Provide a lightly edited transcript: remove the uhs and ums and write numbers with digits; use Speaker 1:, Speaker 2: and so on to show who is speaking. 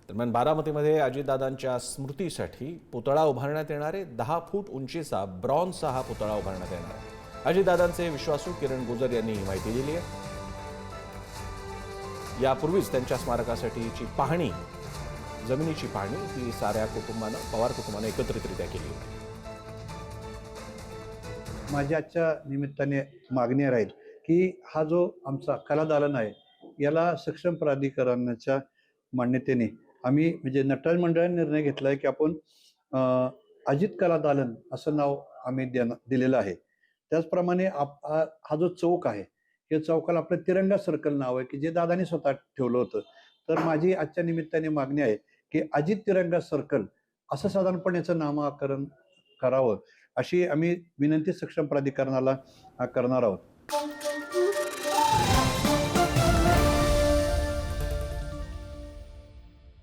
Speaker 1: दरम्यान बारामतीमध्ये अजितदादांच्या स्मृतीसाठी पुतळा उभारण्यात येणार आहे। 10 फूट उंचीचा ब्रॉन्झचा हा पुतळा उभारण्यात येणार आहे। अजितदादांचे विश्वासू किरण गुजर यांनी ही माहिती दिली आहे। यापूर्वीच त्यांच्या स्मारकासाठीची पाहणी, जमिनीची पाहणी ही साऱ्या कुटुंबानं, पवार कुटुंबानं एकत्रितरित्या केली होती।
Speaker 2: माझी आजच्या निमित्ताने मागणी राहील की हा जो आमचा कला दालन आहे याला सक्षम प्राधिकरणाच्या मान्यतेने आम्ही म्हणजे नटराज मंडळाने निर्णय घेतला आहे की आपण अजित कला दालन असं नाव आम्ही दिलेलं आहे। त्याचप्रमाणे हा जो चौक आहे या चौकाला आपलं तिरंगा सर्कल नाव आहे की जे दादानी स्वतः ठेवलं होतं। तर माझी आजच्या निमित्ताने मागणी आहे की अजित तिरंगा सर्कल असं साधारणपणे याचं नामकरण करावं, अशी आम्ही विनंती सक्षम प्राधिकरणाला करणार आहोत।